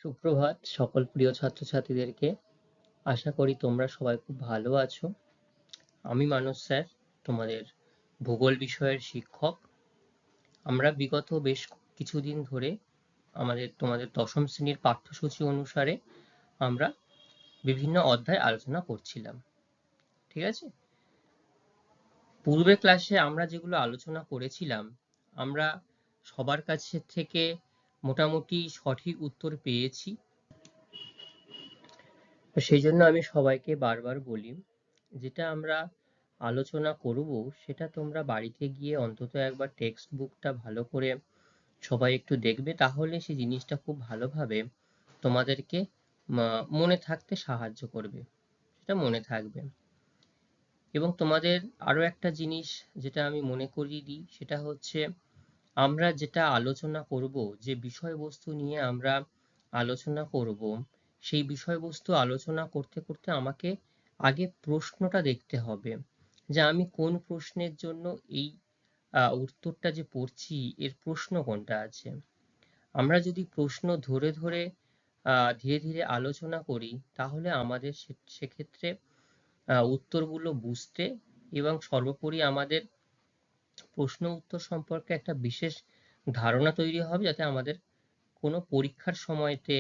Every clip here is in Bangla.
সুপ্রভাত সকল প্রিয় ছাত্রছাত্রীদেরকে। আশা করি তোমরা সবাই খুব ভালো আছো। আমি মানস স্যার, তোমাদের ভূগোল বিষয়ের শিক্ষক। আমরা বিগত বেশ কিছুদিন ধরে তোমাদের দশম শ্রেণীর পাঠ্যসূচি অনুসারে আমরা বিভিন্ন অধ্যায় আলোচনা করছিলাম। ঠিক আছে? পূর্বের ক্লাসে আমরা যেগুলো আলোচনা করেছিলাম, আমরা সবার কাছে থেকে মোটামুটি সঠিক উত্তর পেয়েছি। সেই জন্য আমি সবাইকে বারবার বলি, যেটা আমরা আলোচনা করব সেটা তোমরা বাড়িতে গিয়ে অন্তত একবার টেক্সট বুকটা ভালো করে সবাই একটু দেখবে, তাহলে সেই জিনিসটা খুব ভালোভাবে তোমাদেরকে মনে থাকতে সাহায্য করবে, সেটা মনে থাকবে। এবং তোমাদের আরো একটা জিনিস যেটা আমি মনে করিয়ে দিই, সেটা হচ্ছে আমরা যেটা আলোচনা করব, যে বিষয়বস্তু নিয়ে আমরা আলোচনা করব, সেই বিষয়বস্তু আলোচনা করতে করতে আমাকে আগে প্রশ্নটা দেখতে হবে, যে আমি কোন প্রশ্নের জন্য এই উত্তরটা যে পড়ছি এর প্রশ্ন কোনটা আছে। আমরা যদি প্রশ্ন ধরে ধরে ধীরে ধীরে আলোচনা করি, তাহলে আমাদের সেক্ষেত্রে উত্তরগুলো বুঝতে এবং সর্বোপরি আমাদের প্রশ্ন উত্তর সম্পর্কে একটা বিশেষ ধারণা তৈরি হবে, যাতে আমাদের কোনো পরীক্ষার সময়তে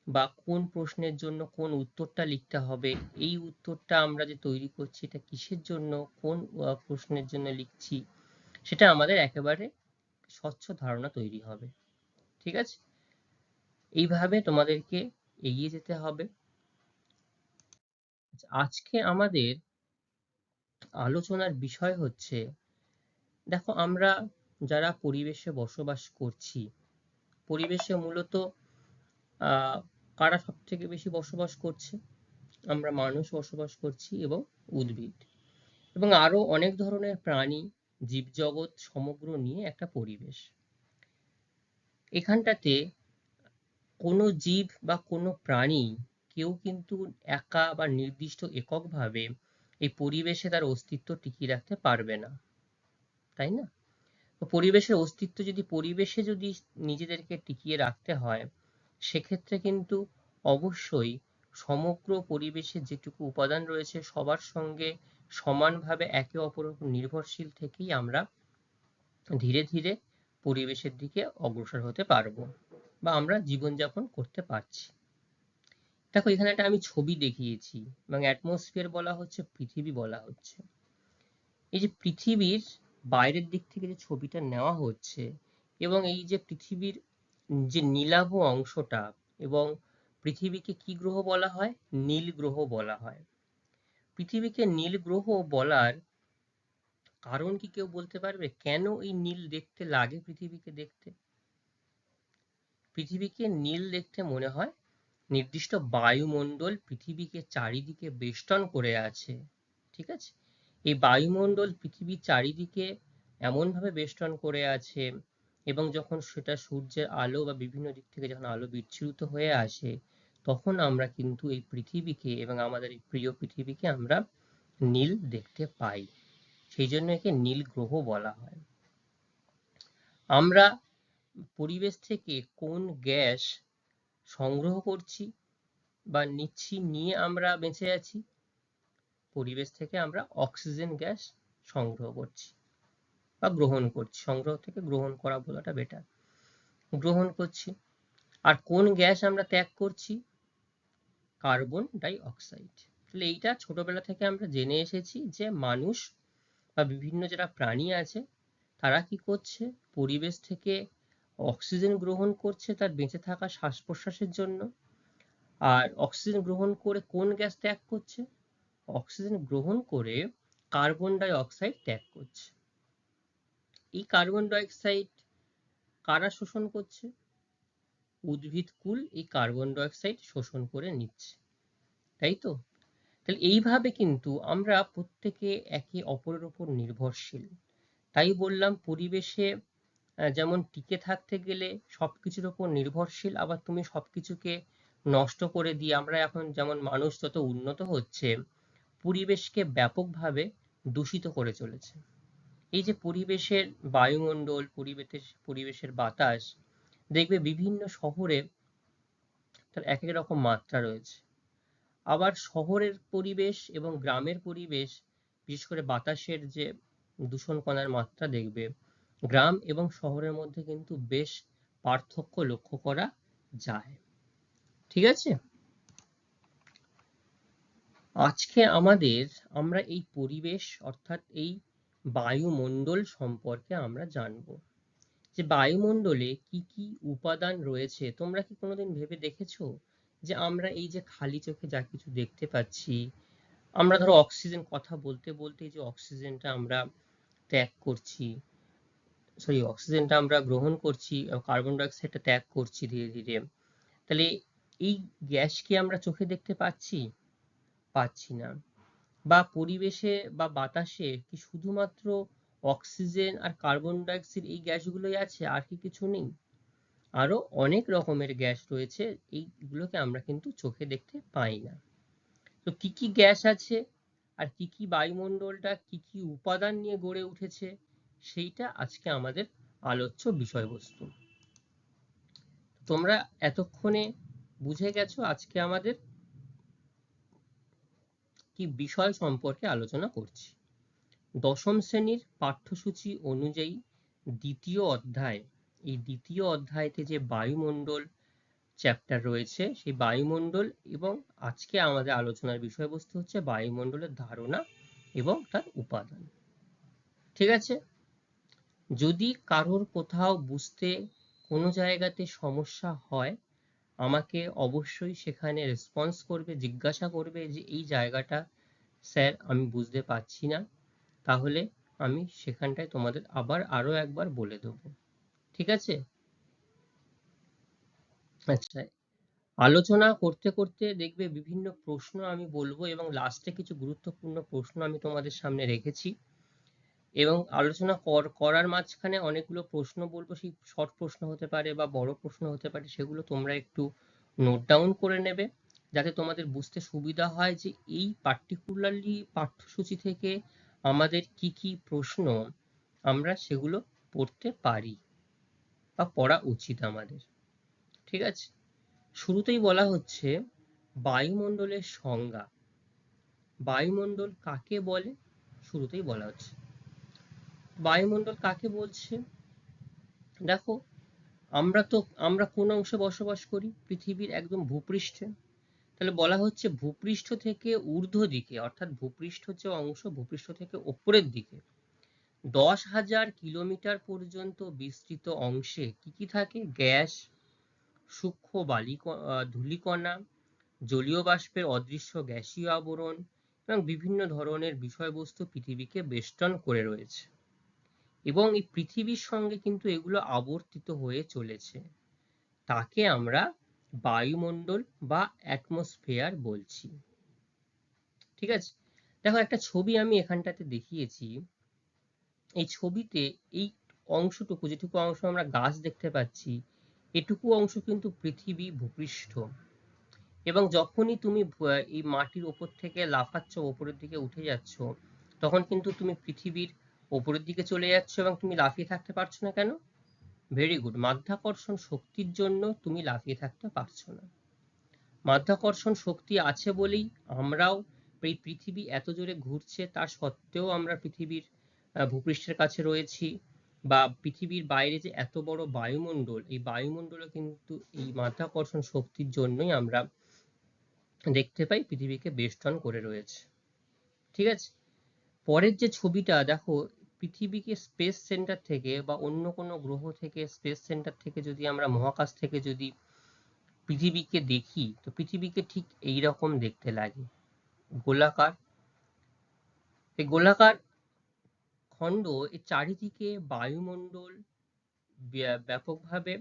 বা কোন প্রশ্নের জন্য কোন উত্তরটা লিখতে হবে, এই উত্তরটা আমরা যে তৈরি করছি এটা কিসের জন্য, কোন প্রশ্নের জন্য লিখছি, সেটা আমাদের একেবারে স্বচ্ছ ধারণা তৈরি হবে। ঠিক আছে? এইভাবে তোমাদেরকে এগিয়ে যেতে হবে। আজকে আমাদের আলোচনার বিষয় হচ্ছে, দেখো আমরা যারা পরিবেশে বসবাস করছি, পরিবেশে মূলত কারা সব থেকে বেশি বসবাস করছে? আমরা মানুষ বসবাস করছি এবং উদ্ভিদ এবং আরো অনেক ধরনের প্রাণী, জীবজগৎ সমগ্র নিয়ে একটা পরিবেশ। এখানটাতে কোনো জীব বা কোনো প্রাণী কেউ কিন্তু একা বা নির্দিষ্ট এককভাবে এই পরিবেশে তার অস্তিত্ব টিকিয়ে রাখতে পারবে না, তাই না? তো পরিবেশের অস্তিত্ব যদি পরিবেশে যদি নিজেদেরকে টিকিয়ে রাখতে হয়, সেক্ষেত্রে কিন্তু অবশ্যই সমগ্র পরিবেশের যেটুকু উপাদান রয়েছে সবার সঙ্গে সমানভাবে একে অপরের উপর নির্ভরশীল থেকেই আমরা ধীরে ধীরে পরিবেশের দিকে অগ্রসর হতে পারবো বা আমরা জীবনযাপন করতে পারছি। দেখো এখানে একটা আমি ছবি দেখিয়েছি এবং অ্যাটমসফিয়ার বলা হচ্ছে, পৃথিবী বলা হচ্ছে। এই যে পৃথিবীর বাইরের দিক থেকে যে ছবিটা নেওয়া হচ্ছে এবং এই যে পৃথিবীর যে নীলাভ অংশটা, এবং পৃথিবীকে কি গ্রহ বলা হয়? নীল গ্রহ বলা হয়। পৃথিবীকে নীল গ্রহ বলার কারণ কি কেউ বলতে পারবে? কেন এই নীল দেখতে লাগে পৃথিবীকে দেখতে? পৃথিবীকে নীল দেখতে মনে হয় নির্দিষ্ট বায়ুমণ্ডল পৃথিবীকে চারিদিকে বেষ্টন করে আছে। ঠিক আছে? এই বায়ুমণ্ডল পৃথিবীর চারিদিকে এমনভাবে বেষ্টন করে আছে, এবং যখন সেটা সূর্যের আলো বা বিভিন্ন দিক থেকে যখন আলো বিচ্ছুরিত হয়ে আসে, তখন আমরা কিন্তু এই পৃথিবীকে এবং আমাদের এই প্রিয় পৃথিবীকে আমরা নীল দেখতে পাই। সেই জন্য একে নীল গ্রহ বলা হয়। আমরা পরিবেশ থেকে কোন গ্যাস সংগ্রহ করছি বা নিচ্ছি, নিয়ে আমরা বেঁচে আছি? পরিবেশ থেকে আমরা অক্সিজেন গ্যাস সংগ্রহ করছি বা গ্রহণ করছি। সংগ্রহ থেকে গ্রহণ করা বলাটা বেটার। গ্রহণ করছি। আর কোন গ্যাস আমরা ত্যাগ করছি? Carbon die oxide. তাহলে এইটা ছোটবেলা থেকে আমরা জেনে এসেছি যে মানুষ বা বিভিন্ন যারা প্রাণী আছে, তারা কি করছে? পরিবেশ থেকে অক্সিজেন গ্রহণ করছে তার বেঁচে থাকা শ্বাস প্রশ্বাসের জন্য। আর অক্সিজেন গ্রহণ করে কোন গ্যাস ত্যাগ করছে? অক্সিজেন গ্রহণ করে কার্বন ডাই অক্সাইড ত্যাগ করছে। এই কার্বন ডাই অক্সাইড কারা শোষণ করছে? উদ্ভিদকুল এই কার্বন ডাই অক্সাইড শোষণ করে নিচ্ছে, তাই তো? তাহলে এইভাবে কিন্তু আমরা প্রত্যেকে একে অপরের উপর নির্ভরশীল। তাই বললাম পরিবেশে যেমন টিকে থাকতে গেলে সবকিছুর উপর নির্ভরশীল, আবার তুমি সবকিছুকে নষ্ট করে দিয়ে আমরা এখন যেমন মানুষ যত উন্নত হচ্ছে, পরিবেশকে ব্যাপকভাবে দূষিত করে চলেছে। এই যে পরিবেশের বায়ুমণ্ডল, পরিবেশের বাতাস, দেখবে বিভিন্ন শহরে তার এক এক রকম মাত্রা রয়েছে। আবার শহরের পরিবেশ এবং গ্রামের পরিবেশ, বিশেষ করে বাতাসের যে দূষণ কণার মাত্রা দেখবে, গ্রাম এবং শহরের মধ্যে কিন্তু বেশ পার্থক্য লক্ষ্য করা যায়। ঠিক আছে? আজকে আমরা এই পরিবেশ অর্থাৎ এই বায়ুমণ্ডল সম্পর্কে আমরা জানবো। যে বায়ুমণ্ডলে কি কি উপাদান রয়েছে, তোমরা কি কোনোদিন ভেবে দেখেছো যে আমরা এই যে খালি চোখে যা কিছু দেখতে পাচ্ছি, আমরা ধরো অক্সিজেন কথা বলতে বলতে যে অক্সিজেনটা আমরা ত্যাগ করছি, অক্সিজেনটা আমরা গ্রহণ করছি, কার্বন ডাই অক্সাইডটা ত্যাগ করছি ধীরে ধীরে, তাহলে এই গ্যাস কি আমরা চোখে দেখতে পাচ্ছি? পাচ্ছি না। বা পরিবেশে বা বাতাসে কি শুধুমাত্র অক্সিজেন আর কার্বন ডাই অক্সাইড এই গ্যাসগুলোই আছে, আর কি কিছু নেই? আরো অনেক রকমের গ্যাস রয়েছে, এইগুলোকে আমরা কিন্তু চোখে দেখতে পাই না। তো কি কি গ্যাস আছে আর কি কি বায়ুমণ্ডলটা কি কি উপাদান নিয়ে গড়ে উঠেছে, সেইটা আজকে আমাদের আলোচ্য বিষয়বস্তু। তোমরা এতক্ষণে বুঝে গেছো আজকে আমাদের কি বিষয় সম্পর্কে আলোচনা করছি। দশম শ্রেণীর পাঠ্যসূচি অনুযায়ী দ্বিতীয় অধ্যায়, এই দ্বিতীয় অধ্যায়তে যে বায়ুমণ্ডল চ্যাপ্টার রয়েছে, সেই বায়ুমণ্ডল, এবং আজকে আমাদের আলোচনার বিষয়বস্তু হচ্ছে বায়ুমণ্ডলের ধারণা এবং তার উপাদান। ঠিক আছে? যদি কারোর কোথাও বুঝতে কোনো জায়গাতে সমস্যা হয়, আমাকে অবশ্যই সেখানে রেসপন্স করবে, জিজ্ঞাসা করবে যে এই জায়গাটা স্যার আমি বুঝতে পারছি না, তাহলে আমি সেখানটায় তোমাদের আবার আরো একবার বলে দেবো। ঠিক আছে? আচ্ছা, আলোচনা করতে করতে দেখবে বিভিন্ন প্রশ্ন আমি বলবো এবং লাস্টে কিছু গুরুত্বপূর্ণ প্রশ্ন আমি তোমাদের সামনে রেখেছি, এবং আলোচনা করার মাঝখানে অনেকগুলো প্রশ্ন বলবো, সেই শর্ট প্রশ্ন হতে পারে বা বড় প্রশ্ন হতে পারে, সেগুলো তোমরা একটু নোট ডাউন করে নেবে, যাতে তোমাদের বুঝতে সুবিধা হয় যে এই পার্টিকুলারলি পাঠ্যসূচি থেকে আমাদের কি কি প্রশ্ন আমরা সেগুলো পড়তে পারি বা পড়া উচিত আমাদের। ঠিক আছে? শুরুতেই বলা হচ্ছে বায়ুমণ্ডলের সংজ্ঞা। বায়ুমণ্ডল কাকে বলে? শুরুতেই বলা হচ্ছে বায়ুমণ্ডল কাকে বলছে। দেখো, আমরা কোন অংশে বসবাস করি? পৃথিবীর একদম ভূপৃষ্ঠে। তাহলে বলা হচ্ছে ভূপৃষ্ঠ থেকে ঊর্ধ্ব দিকে, অর্থাৎ ভূপৃষ্ঠ যে অংশ, ভূপৃষ্ঠ থেকে ওপরের দিকে 10,000 কিলোমিটার পর্যন্ত বিস্তৃত অংশে কি কি থাকে? গ্যাস, সূক্ষ্ম ধূলিকণা, জলীয় বাষ্পের অদৃশ্য গ্যাসীয় আবরণ এবং বিভিন্ন ধরনের বিষয়বস্তু পৃথিবীকে বেষ্টন করে রয়েছে, এবং এই পৃথিবীর সঙ্গে কিন্তু এগুলো আবর্তিত হয়ে চলেছে। তাকে আমরা বায়ুমণ্ডল বা অ্যাটমসফিয়ার বলছি। ঠিক আছে? দেখো, একটা ছবি আমি এখানটাতে দেখিয়েছি। এই ছবিতে এই অংশটুকু, যেটুকু অংশ আমরা গাছ দেখতে পাচ্ছি, এটুকু অংশ কিন্তু পৃথিবী ভূপৃষ্ঠ, এবং যখনই তুমি এই মাটির ওপর থেকে লাফাচ্ছ, ওপরের দিকে উঠে যাচ্ছ, তখন কিন্তু তুমি পৃথিবীর ওপরের দিকে চলে যাচ্ছ এবং তুমি লাফিয়ে থাকতে পারছো না। কেন? ভেরি গুড, মাধ্যাকর্ষণ শক্তির জন্য তুমি লাফিয়ে থাকতে পারছো না। মাধ্যাকর্ষণ শক্তি আছে বলেই আমরাও, এই পৃথিবী এত জোরে ঘুরছে তার সত্ত্বেও আমরা পৃথিবীর ভূপৃষ্ঠের কাছে রয়েছি, বা পৃথিবীর বাইরে যে এত বড় বায়ুমণ্ডল, এই বায়ুমণ্ডলও কিন্তু এই মাধ্যাকর্ষণ শক্তির জন্যই আমরা দেখতে পাই পৃথিবীকে বেষ্টন করে রয়েছে। ঠিক আছে? পরের যে ছবিটা দেখো, পৃথিবীকে স্পেস সেন্টার থেকে বা অন্য কোনো গ্রহ থেকে, স্পেস সেন্টার থেকে যদি আমরা, মহাকাশ থেকে যদি পৃথিবীকে দেখি, তো পৃথিবীকে ঠিক এই রকম দেখতে লাগে, গোলাকার। এই গোলাকার খণ্ড, এর চারিদিকে বায়ুমণ্ডল ব্যাপকভাবে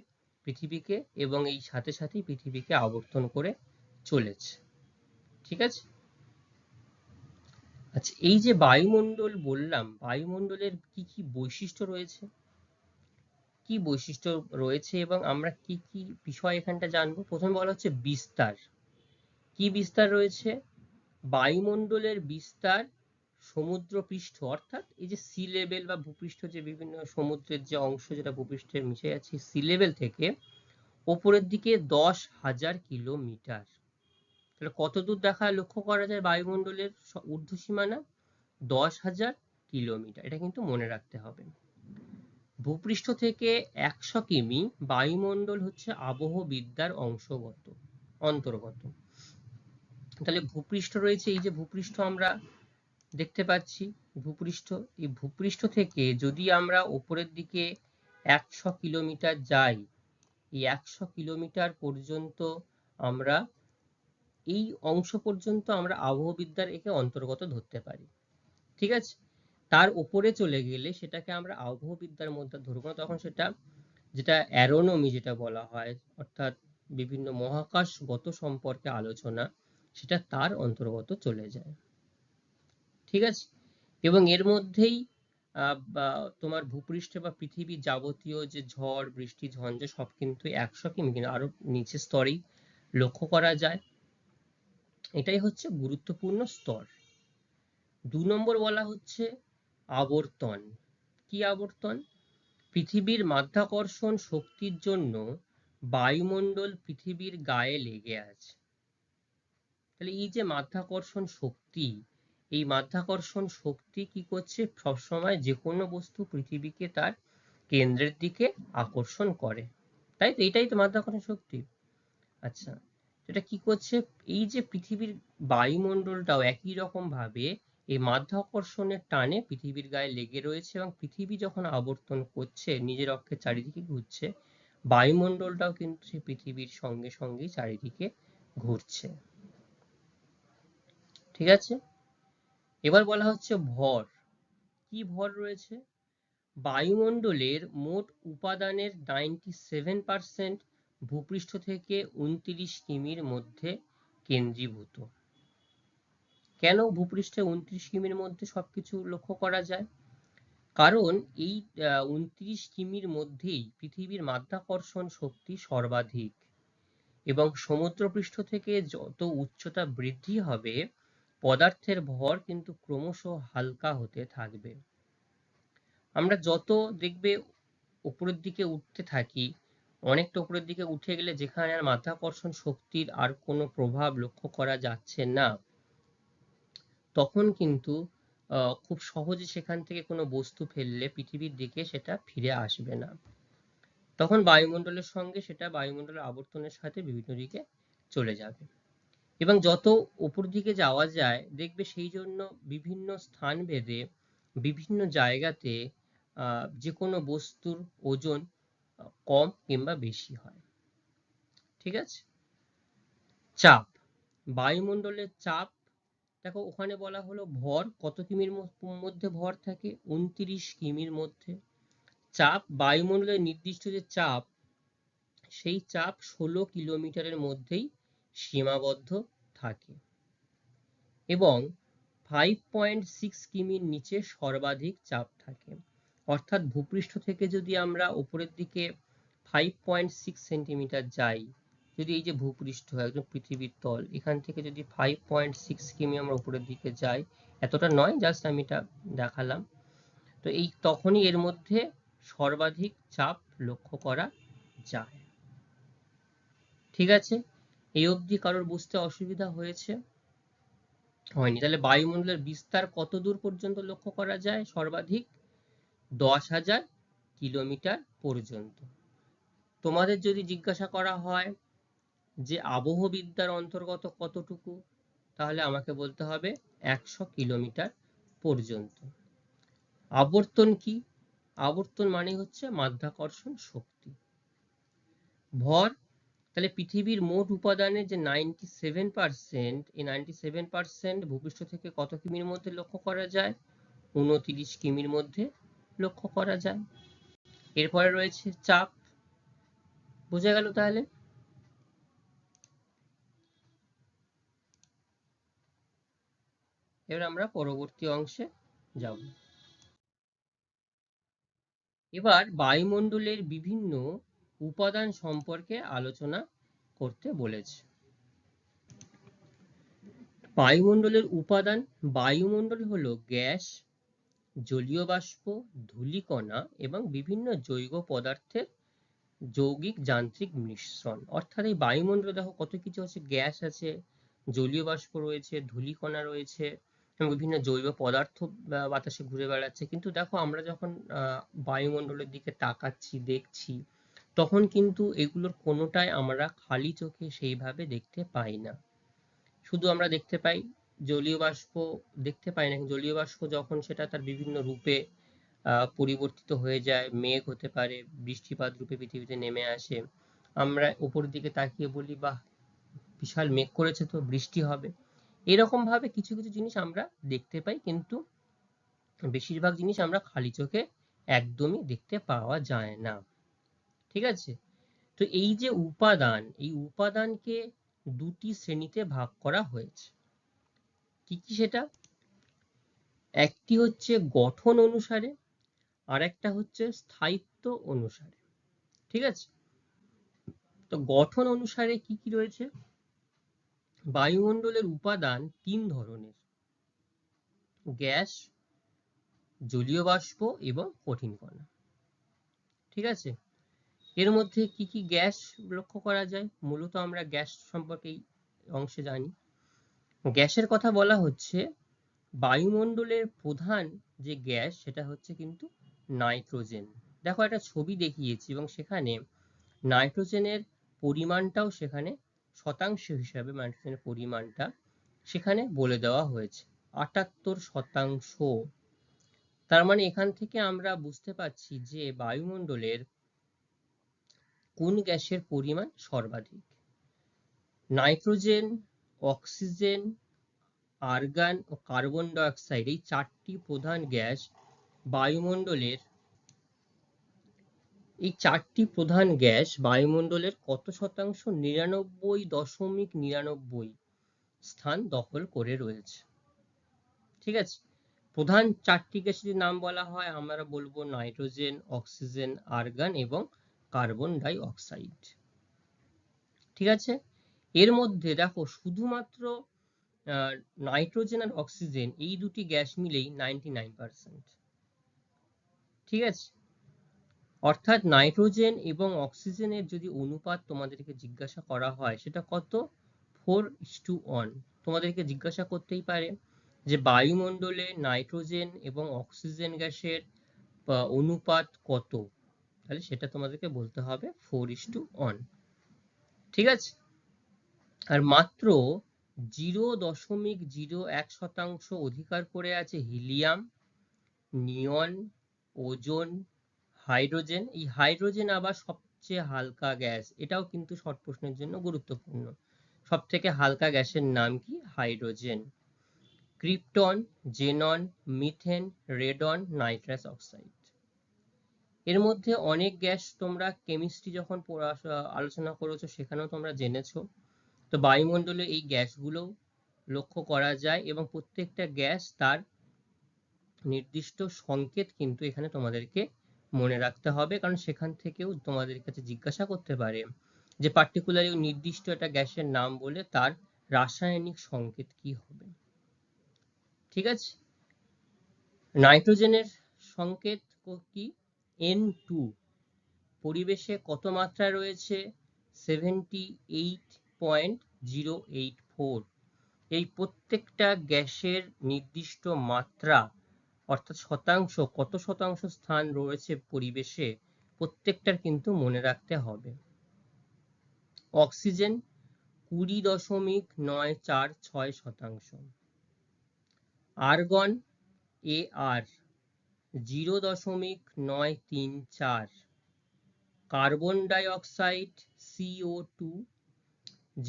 পৃথিবীকে এবং এই সাথে সাথে পৃথিবীকে আবর্তন করে চলেছে। ঠিক আছে? আচ্ছা, এই যে বায়ুমণ্ডল বললাম, বায়ুমণ্ডলের কি কি বৈশিষ্ট্য রয়েছে, কি বৈশিষ্ট্য রয়েছে এবং আমরা কি কি বিষয় এখানটা জানবো। প্রথমে বলা হচ্ছে বিস্তার। কি বিস্তার রয়েছে? বায়ুমণ্ডলের বিস্তার সমুদ্রপৃষ্ঠ, অর্থাৎ এই যে সি লেভেল বা ভূপৃষ্ঠ, যে বিভিন্ন সমুদ্রের যে অংশ যেটা ভূপৃষ্ঠের মিশে আছে, সি লেভেল থেকে ওপরের দিকে 10,000 কিলোমিটার। তাহলে কত দূর লক্ষ্য করা যায় বায়ুমণ্ডলের ঊর্ধ্ব সীমানা? 10,000 কিলোমিটার। এটা কিন্তু মনে রাখতে হবে। ভূপৃষ্ঠ থেকে 100 কিমি বায়ুমণ্ডল হচ্ছে আবহবিদ্যার অন্তর্গত। তাহলে ভূপৃষ্ঠ রয়েছে, এই যে ভূপৃষ্ঠ আমরা দেখতে পাচ্ছি, ভূপৃষ্ঠ, এই ভূপৃষ্ঠ থেকে যদি আমরা উপরের দিকে 100 কিলোমিটার যাই, এই 100 কিলোমিটার পর্যন্ত আমরা এই অংশ পর্যন্ত আমরা আবহবিদ্যার একে অন্তর্গত ধরতে পারি। ঠিক আছে, তার উপরে চলে গেলে সেটাকে আমরা আবহবিদ্যার মধ্যে ধরবো না, তখন সেটা যেটা অ্যারোনমি যেটা বলা হয়, অর্থাৎ বিভিন্ন মহাকাশগত সম্পর্কে আলোচনা, সেটা তার অন্তর্গত চলে যায়। ঠিক আছে, এবং এর মধ্যেই তোমার ভূপৃষ্ঠে বা পৃথিবীর যাবতীয় যে ঝড় বৃষ্টি ঝঞ্ঝা সব কিন্তু 100 কিমি কিন্তু আরো নিচের স্তরেই লক্ষ্য করা যায়। এটাই হচ্ছে গুরুত্বপূর্ণ স্তর। 2 নম্বর বলা হচ্ছে আবর্তন। কি আবর্তন? পৃথিবীর মাধ্যাকর্ষণ শক্তির জন্য বায়ুমণ্ডল পৃথিবীর গায়ে লেগে আছে। তাহলে এই যে মাধ্যাকর্ষণ শক্তি, এই মাধ্যাকর্ষণ শক্তি কি করছে? সবসময় যে কোনো বস্তু পৃথিবীকে তার কেন্দ্রের দিকে আকর্ষণ করে, তাই তো? এটাই তো মাধ্যাকর্ষণ শক্তি। আচ্ছা, এটা কি করছে? এই যে পৃথিবীর বায়ুমণ্ডলটাও একই রকম ভাবে এই মাধ্যাকর্ষণের টানে পৃথিবীর গায়ে লেগে রয়েছে, এবং পৃথিবী যখন আবর্তন করছে, নিজের অক্ষের চারিদিকে ঘুরছে, বায়ুমণ্ডলটাও কিন্তু সেই পৃথিবীর সঙ্গে সঙ্গে চারিদিকে ঘুরছে। ঠিক আছে, এবার বলা হচ্ছে ভর। কি ভর রয়েছে? বায়ুমণ্ডলের মোট উপাদানের 97% ভূপৃষ্ঠ থেকে 29 কিমির মধ্যে কেন্দ্রীভূত। কেন ভূপৃষ্ঠে 29 কিমির মধ্যে সবকিছু লক্ষ্য করা যায়? কারণ এই 29 কিমির মধ্যেই পৃথিবীর মাধ্যাকর্ষণ শক্তি সর্বাধিক, এবং সমুদ্রপৃষ্ঠ থেকে যত উচ্চতা বৃদ্ধি হবে পদার্থের ভর কিন্তু ক্রমশ হালকা হতে থাকবে। আমরা যত দেখবে উপরের দিকে উঠতে থাকি, অনেকটা উপরের দিকে উঠে গেলে যেখানে আর মাধ্যাকর্ষণ শক্তির আর কোনো প্রভাব লক্ষ্য করা যাচ্ছে না, তখন কিন্তু খুব সহজে সেখান থেকে কোনো বস্তু ফেললে পৃথিবীর দিকে সেটা ফিরে আসবে না। তখন বায়ুমণ্ডলের সঙ্গে সেটা বায়ুমণ্ডলের আবর্তনের সাথে বিভিন্ন দিকে চলে যাবে। এবং যত উপর দিকে যাওয়া যায় দেখবে সেই জন্য বিভিন্ন স্থান ভেদে বিভিন্ন জায়গাতে যে কোনো বস্তুর ওজন কম কিংবা বেশি হয়। ঠিক আছে, চাপ, বায়ুমণ্ডলের চাপ দেখো, ওখানে বলা হলো ভর কত কিমির মধ্যে ভর থাকে? 29 কিমির মধ্যে। চাপ, বায়ুমণ্ডলের নির্দিষ্ট যে চাপ, সেই চাপ 16 কিলোমিটারের মধ্যেই সীমাবদ্ধ থাকে, এবং 5.6 কিমির নিচে সর্বাধিক চাপ থাকে। অর্থাৎ ভূপৃষ্ঠ থেকে যদি আমরা উপরের দিকে 5.6 সেন্টিমিটার যাই, যদি এই যে ভূপৃষ্ঠ একদম পৃথিবীর তল, এখান থেকে যদি 5.6 কিমি আমরা উপরের দিকে যাই, এতটা নয়, জাস্ট আমি এটা দেখালাম, তো এই তখনই এর মধ্যে সর্বাধিক চাপ লক্ষ্য করা যায়। ঠিক আছে, এই অবধি কারোর বুঝতে অসুবিধা হয়েছে? হয়নি। তাহলে বায়ুমণ্ডলের বিস্তার কত দূর পর্যন্ত লক্ষ্য করা যায়? সর্বাধিক 10,000 কিলোমিটার পর্যন্ত। তোমাদের যদি জিজ্ঞাসা করা হয় যে আবহবিদ্যার অন্তর্গত কতটুকু, তাহলে আমাকে বলতে হবে 100 কিলোমিটার পর্যন্ত। আবর্তন কি? আবর্তন মানে হচ্ছে মাধ্যাকর্ষণ শক্তি। ভর, তাহলে পৃথিবীর মোট উপাদানের যে 97%, এই 97% ভূপৃষ্ঠ থেকে কত কিমির মধ্যে লক্ষ্য করা যায়? 29 কিমির মধ্যে লক্ষ্য করা যায়। এরপরে রয়েছে চাপ। বোঝা গেল তাহলে? এবার আমরা পরবর্তী অংশে যাব। এবার বায়ুমণ্ডলের বিভিন্ন উপাদান সম্পর্কে আলোচনা করতে বলেছে। বায়ুমণ্ডলের উপাদান। বায়ুমণ্ডল হলো গ্যাস, জলীয় বাষ্প, ধূলিকণা এবং বিভিন্ন জৈব পদার্থের যৌগিক যান্ত্রিক মিশ্রণ। অর্থাৎ এই বায়ুমণ্ডলে দেখো কত কিছু আছে, গ্যাস আছে, জলীয় বাষ্প রয়েছে, ধূলিকণা রয়েছে এবং বিভিন্ন জৈব পদার্থ বাতাসে ঘুরে বেড়াচ্ছে। কিন্তু দেখো আমরা যখন বায়ুমণ্ডলের দিকে তাকাচ্ছি, দেখছি, তখন কিন্তু এগুলোর কোনোটাই আমরা খালি চোখে সেইভাবে দেখতে পাই না। শুধু আমরা দেখতে পাই জলীয় বাষ্প, দেখতে পাই না। জলীয় বাষ্প যখন সেটা তার বিভিন্ন রূপে পরিবর্তিত হয়ে যায়, মেঘ হতে পারে, বৃষ্টিপাত রূপে পৃথিবীতে নেমে আসে, আমরা উপরের দিকে তাকিয়ে বলি বাহ, বিশাল মেঘ করেছে, তো বৃষ্টি হবে। এরকম ভাবে কিছু কিছু জিনিস আমরা দেখতে পাই, কিন্তু বেশিরভাগ জিনিস আমরা খালি চোখে একদমই দেখতে পাওয়া যায় না। ঠিক আছে? তো এই যে উপাদান, এই উপাদানকে দুটি শ্রেণীতে ভাগ করা হয়েছে। কি কি সেটা? একটি হচ্ছে গঠন অনুসারে, আর একটা হচ্ছে স্থায়িত্ব অনুসারে। ঠিক আছে? তো গঠন অনুসারে কি কি রয়েছে? বায়ুমণ্ডলের উপাদান তিন ধরনের: গ্যাস, জলীয় বাষ্প এবং কঠিন কণা। ঠিক আছে? এর মধ্যে কি কি গ্যাস লক্ষ্য করা যায়? মূলত আমরা গ্যাস সম্পর্কে এই অংশে জানি। গ্যাসের কথা বলা হচ্ছে, বায়ুমণ্ডলের প্রধান যে গ্যাস সেটা হচ্ছে কিন্তু নাইট্রোজেন। দেখো একটা ছবি দেখিয়েছি এবং সেখানে নাইট্রোজেনের পরিমাণটাও সেখানে শতাংশ হিসাবে নাইট্রোজেনের পরিমাণটা সেখানে বলে দেওয়া হয়েছে, 78%। তার মানে এখান থেকে আমরা বুঝতে পারছি যে বায়ুমণ্ডলের কোন গ্যাসের পরিমাণ সর্বাধিক। নাইট্রোজেন, অক্সিজেন, আর্গন ও কার্বন ডাই অক্সাইড, এই চারটি প্রধান গ্যাস বায়ুমণ্ডলের, এই চারটি প্রধান গ্যাস বায়ুমণ্ডলের কত শতাংশ? 99.99 স্থান দখল করে রয়েছে। ঠিক আছে? প্রধান চারটি গ্যাসের নাম বলা হয়, আমরা বলবো নাইট্রোজেন, অক্সিজেন, আর্গন এবং কার্বন ডাই অক্সাইড। ঠিক আছে? এর মধ্যে দেখো শুধুমাত্র নাইট্রোজেন আর অক্সিজেন এই দুটি গ্যাস মিলেই 99%। ঠিক আছে? অর্থাৎ নাইট্রোজেন এবং অক্সিজেনের যদি অনুপাত তোমাদেরকে জিজ্ঞাসা করা হয় সেটা কত? 4:1। তোমাদেরকে জিজ্ঞাসা করতেই পারে যে বায়ুমণ্ডলে নাইট্রোজেন এবং অক্সিজেন গ্যাসের অনুপাত কত, তাহলে সেটা তোমাদেরকে বলতে হবে 4:1। ঠিক আছে? আর মাত্র 0.01% অধিকার করে আছে হিলিয়াম, নিয়ন, ওজোন, হাইড্রোজেন। এই হাইড্রোজেন আবার সবচেয়ে হালকা গ্যাস, এটাও কিন্তু শর্ট প্রশ্নের জন্য গুরুত্বপূর্ণ। সব থেকে হালকা গ্যাসের নাম কি? Hydrogen. Krypton, xenon, methane, radon, nitrous oxide. এর মধ্যে অনেক গ্যাস তোমরা কেমিস্ট্রি যখন আলোচনা করেছো সেখানেও তোমরা জেনেছো। তো বায়ুমণ্ডলে এই গ্যাসগুলো লক্ষ্য করা যায় এবং প্রত্যেকটা গ্যাস তার নির্দিষ্ট সংকেত কিন্তু এখানে তোমাদেরকে মনে রাখতে হবে, কারণ সেখান থেকেও তোমাদের কাছে জিজ্ঞাসা করতে পারে যে পার্টিকুলারলি নির্দিষ্ট একটা গ্যাসের নাম বলে তার রাসায়নিক সংকেত কি হবে। ঠিক আছে? নাইট্রোজেনের সংকেত কি? N2। পরিবেশে কত মাত্রা রয়েছে? 78.084। এই প্রত্যেকটা গ্যাসের নির্দিষ্ট মাত্রা অর্থাৎ শতাংশ, কত শতাংশ স্থান রয়েছে পরিবেশে, প্রত্যেকটার কিন্তু মনে রাখতে হবে। Oxygen 20.946%, argon AR 0.934, carbon die oxide CO2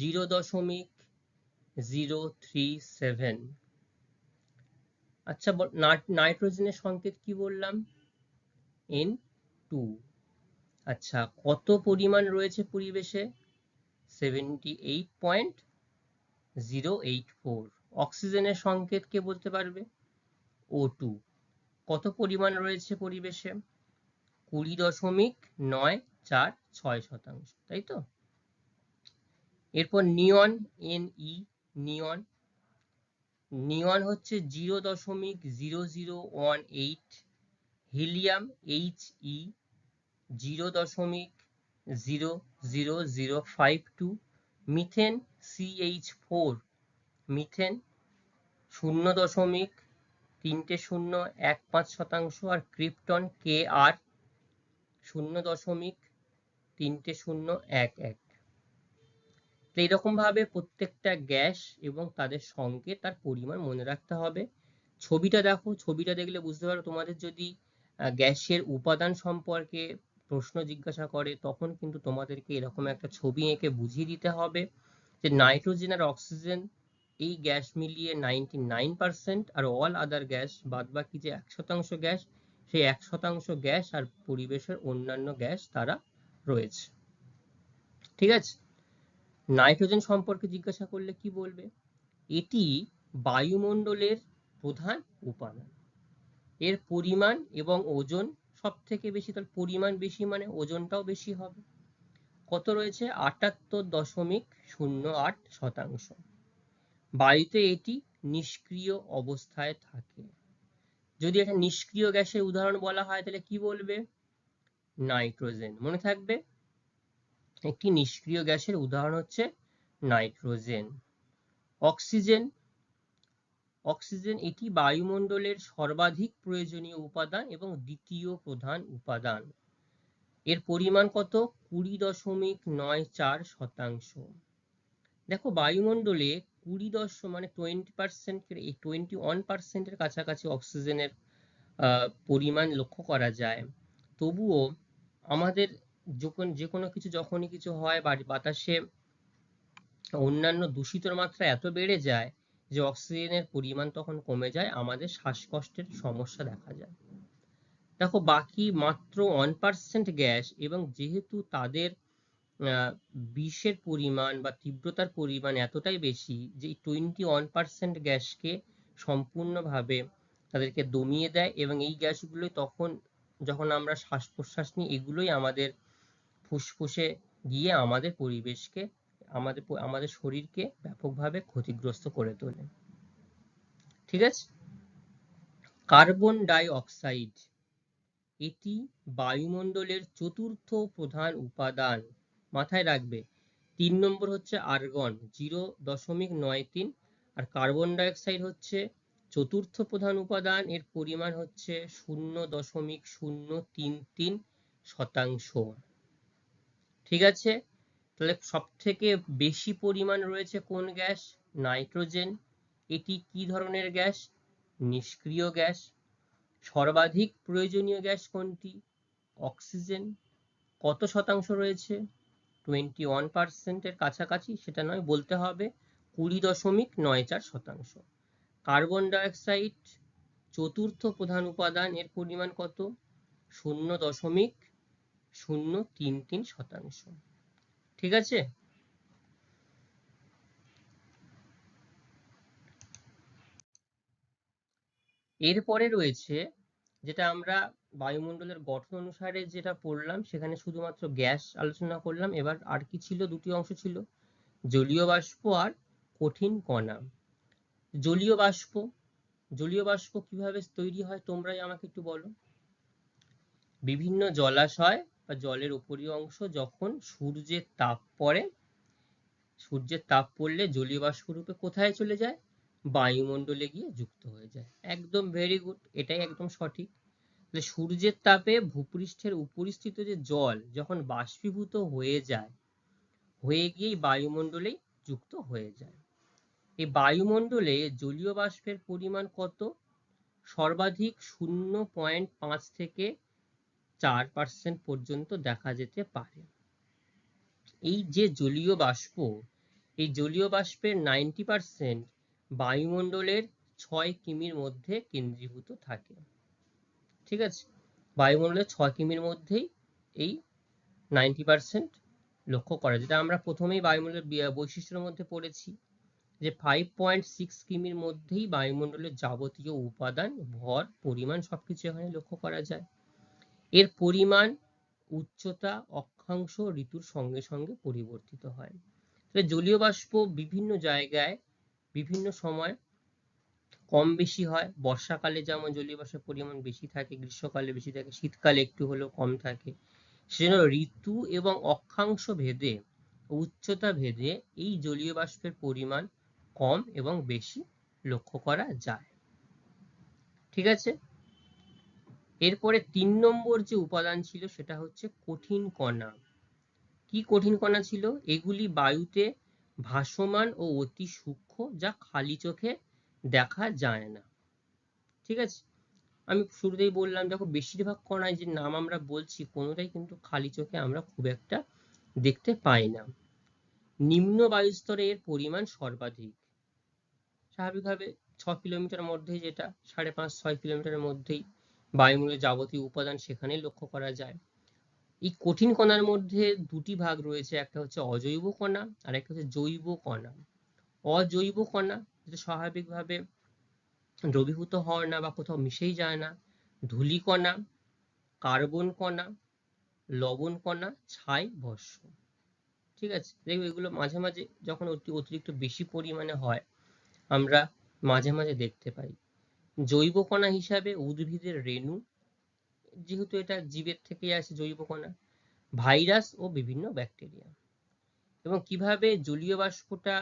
0.037। আচ্ছা, নাইট্রোজেনের সংকেত কি বললাম? N2। আচ্ছা, কত পরিমাণ রয়েছে পরিবেশে? 78.084। অক্সিজেনের সংকেত কে বলতে পারবে? O2। কত পরিমাণ রয়েছে পরিবেশে? 20.946%। তাই তো? এরপর নিয়ন, Ne, নিয়ন। নিয়ন হচ্ছে 0.0018, helium He 0.0 0.00052, methane CH4, methane 0.3015%, আর ক্রিপ্টন KR 0.3011। তো এইরকম ভাবে প্রত্যেকটা গ্যাস এবং তাদের সঙ্গে তার পরিমাণ মনে রাখতে হবে। ছবিটা দেখো, ছবিটা দেখলে বুঝতে পারো, তোমাদের যদি গ্যাসের উপাদান সম্পর্কে প্রশ্ন জিজ্ঞাসা করে তখন কিন্তু তোমাদেরকে এরকম একটা ছবি এঁকে বুঝিয়ে দিতে হবে যে নাইট্রোজেন আর অক্সিজেন এই গ্যাস মিলিয়ে 99%, আর অল আদার গ্যাস বাদ বাকি যে 1% গ্যাস, সেই 1% গ্যাস আর পরিবেশের অন্যান্য গ্যাস তারা রয়েছে। ঠিক আছে? নাইট্রোজেন সম্পর্কে জিজ্ঞাসা করলে কি বলবে? এটি বায়ুমণ্ডলের প্রধান উপাদান। এর পরিমাণ এবং ওজন সব থেকে বেশি, তাহলে পরিমাণ বেশি মানে ওজনটাও বেশি হবে। কত রয়েছে? 78.08%। বায়ুতে এটি নিষ্ক্রিয় অবস্থায় থাকে। যদি একটা নিষ্ক্রিয় গ্যাসের উদাহরণ বলা হয় তাহলে কি বলবে? নাইট্রোজেন। মনে থাকবে, একটি নিষ্ক্রিয় গ্যাসের উদাহরণ হচ্ছে নাইট্রোজেন। অক্সিজেন, অক্সিজেন এটি বায়ুমণ্ডলের সর্বাধিক প্রয়োজনীয় উপাদান এবং দ্বিতীয় প্রধান উপাদান। এর পরিমাণ কত? 20.94%। দেখো বায়ুমণ্ডলে 20 মানে 20%, এই 21% কাছাকাছি অক্সিজেনের পরিমাণ লক্ষ্য করা যায়। তবুও আমাদের যে কোনো কিছু, যখনই কিছু হয় বাতাসে অন্যান্য দূষিতর মাত্রা এত বেড়ে যায় যে অক্সিজেনের পরিমাণ তখন কমে যায়, আমাদের শ্বাসকষ্টের সমস্যা দেখা যায়। দেখো বাকি মাত্র 1% গ্যাস, এবং যেহেতু তাদের বিষের পরিমাণ বা তীব্রতার পরিমাণ এতটাই বেশি যে 21% গ্যাসকে সম্পূর্ণভাবে তাদেরকে দমিয়ে দেয়, এবং এই গ্যাসগুলোই তখন যখন আমরা শ্বাস প্রশ্বাস নিই এগুলোই আমাদের ফুসফুসে গিয়ে আমাদের পরিবেশকে, আমাদের শরীরকে ব্যাপকভাবে ক্ষতিগ্রস্ত করে তোলে। ঠিক আছে? কার্বন ডাই অক্সাইড, এটি বায়ুমণ্ডলের চতুর্থ প্রধান উপাদান। মাথায় রাখবে, 3 নম্বর হচ্ছে আর্গন 0.93, আর কার্বন ডাই অক্সাইড হচ্ছে চতুর্থ প্রধান উপাদান। এর পরিমাণ হচ্ছে 0.033%। ঠিক আছে? তাহলে সব থেকে বেশি পরিমাণ রয়েছে কোন গ্যাস? নাইট্রোজেন। এটি কি ধরনের গ্যাস? নিষ্ক্রিয় গ্যাস। সর্বাধিক প্রয়োজনীয় গ্যাস কোনটি? অক্সিজেন। কত শতাংশ রয়েছে? 21% এর কাছাকাছি, সেটা নয়, বলতে হবে 20.94%। কার্বন ডাই অক্সাইড চতুর্থ প্রধান উপাদান, এর পরিমাণ কত? 0.033%। ঠিক আছে? এরপরে রয়েছে যেটা আমরা বায়ুমণ্ডলের গঠন অনুসারে যেটা পড়লাম, সেখানে শুধুমাত্র গ্যাস আলোচনা করলাম। এবার আর কি ছিল? দুটি অংশ ছিল, জলীয় বাষ্প আর কঠিন কণা। জলীয় বাষ্প, জলীয় বাষ্প কিভাবে তৈরি হয় তোমরাই আমাকে একটু বলো। বিভিন্ন জলাশয় বা জলের উপরিয় অংশ যখন সূর্যের তাপ পড়ে, সূর্যের তাপ পড়লে জলীয় বাষ্প রূপে কোথায় চলে যায়? বায়ুমণ্ডলে গিয়ে যুক্ত হয়ে যায়। একদম ভেরি গুড, এটাই একদম সঠিক। সূর্যের তাপে ভূপৃষ্ঠের উপরিস্থিত যে জল যখন বাষ্পীভূত হয়ে যায়, হয়ে গিয়ে বায়ুমণ্ডলে যুক্ত হয়ে যায়। এই বায়ুমণ্ডলে জলীয় বাষ্পের পরিমাণ কত? সর্বাধিক 0.5 থেকে 4% পর্যন্ত দেখা যেতে পারে। এই যে জলীয় বাষ্প, এই জলীয় বাষ্পের 90% বায়ুমণ্ডলের 6 কিমির মধ্যে কেন্দ্রীভূত থাকে। ঠিক আছে? বায়ুমণ্ডলের 6 কিমির মধ্যেই এই 90% লক্ষ্য করা, যেটা আমরা প্রথমেই বায়ুমণ্ডলের বৈশিষ্ট্যের মধ্যে পড়েছি যে 5.6 কিমির মধ্যেই বায়ুমণ্ডলের যাবতীয় উপাদান, ভর, পরিমাণ সবকিছু এখানে লক্ষ্য করা যায়। এর পরিমাণ, উচ্চতা, অক্ষাংশ ঋতুর সঙ্গে সঙ্গে পরিবর্তিত হয়। তাহলে জলীয় বাষ্প বিভিন্ন জায়গায় বিভিন্ন সময় কম বেশি হয়। বর্ষাকালে যেমন জলীয় বাষ্পের পরিমাণ বেশি থাকে, গ্রীষ্মকালে বেশি থাকে, শীতকালে একটু হলেও কম থাকে। সেজন্য ঋতু এবং অক্ষাংশ ভেদে, উচ্চতা ভেদে এই জলীয় বাষ্পের পরিমাণ কম এবং বেশি লক্ষ্য করা যায়। ঠিক আছে, এরপরে 3 নম্বর যে উপাদান ছিল সেটা হচ্ছে কঠিন কণা। কি কঠিন কণা ছিল? এগুলি বায়ুতে ভাসমান ও অতি সূক্ষ্ম, যা খালি চোখে দেখা যায় না। ঠিক আছে, আমি শুরুতেই বললাম দেখো বেশিরভাগ কণায় যে নাম আমরা বলছি কোনোটাই কিন্তু খালি চোখে আমরা খুব একটা দেখতে পাই না। নিম্ন বায়ুস্তরে এর পরিমাণ সর্বাধিক, স্বাভাবিকভাবে 6 কিলোমিটার মধ্যেই, যেটা 5.5-6 কিলোমিটারের মধ্যেই বায়ুমণ্ডলের যাবতীয় উপাদান সেখানেই লক্ষ্য করা যায়। এই কঠিন কণার মধ্যে দুটি ভাগ রয়েছে, একটা হচ্ছে অজৈব কণা আর একটা হচ্ছে জৈব কণা। অজৈব কণা যেটা স্বাভাবিকভাবে দ্রবীভূত হয় না বা কোথাও মিশেই যায় না, ধূলিকণা, কার্বন কণা, লবণ কণা, ছাই, ভস্ম। ঠিক আছে, দেখবে এগুলো মাঝে মাঝে যখন অতিরিক্ত বেশি পরিমাণে হয় আমরা মাঝে মাঝে দেখতে পাই। জৈব কণা হিসাবে উদ্ভিদের রেণু, যেহেতু এটা জীবের থেকেই আসে জৈব কণা, ভাইরাস ও বিভিন্ন ব্যাকটেরিয়া। এবং কিভাবে জলীয় বাষ্পটা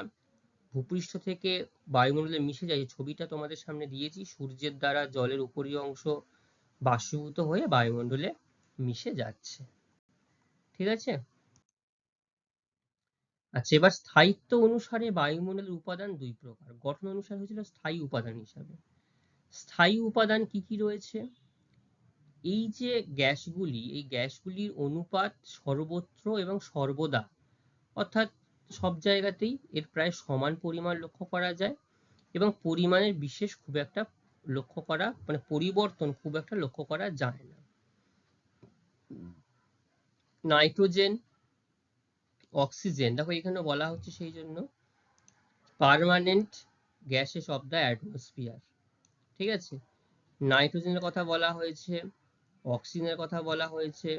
ভূপৃষ্ঠ থেকে বায়ুমণ্ডলে মিশে যায়, ছবিটা তোমাদের সামনে দিয়েছি, সূর্যের দ্বারা জলের উপরিয় অংশ বাষ্পীভূত হয়ে বায়ুমণ্ডলে মিশে যাচ্ছে। ঠিক আছে, আচ্ছা, এবার স্থায়িত্ব অনুসারে বায়ুমণ্ডলের উপাদান দুই প্রকার, গঠন অনুসারে হয়েছিল স্থায়ী উপাদান হিসাবে। স্থায়ী উপাদান কি কি রয়েছে? এই যে গ্যাসগুলি, এই গ্যাসগুলির অনুপাত সর্বত্র এবং সর্বদা, অর্থাৎ সব জায়গাতেই এর প্রায় সমান পরিমাণ লক্ষ্য করা যায় এবং পরিমাণের বিশেষ খুব একটা লক্ষ্য করা, মানে পরিবর্তন খুব একটা লক্ষ্য করা যায় না। নাইট্রোজেন, অক্সিজেন, দেখো এখানে বলা হচ্ছে সেই জন্য permanent gases of the atmosphere. ঠিক আছে, নাইট্রোজেনের কথা বলা হয়েছে, অক্সিজেনের কথা বলা হয়েছে,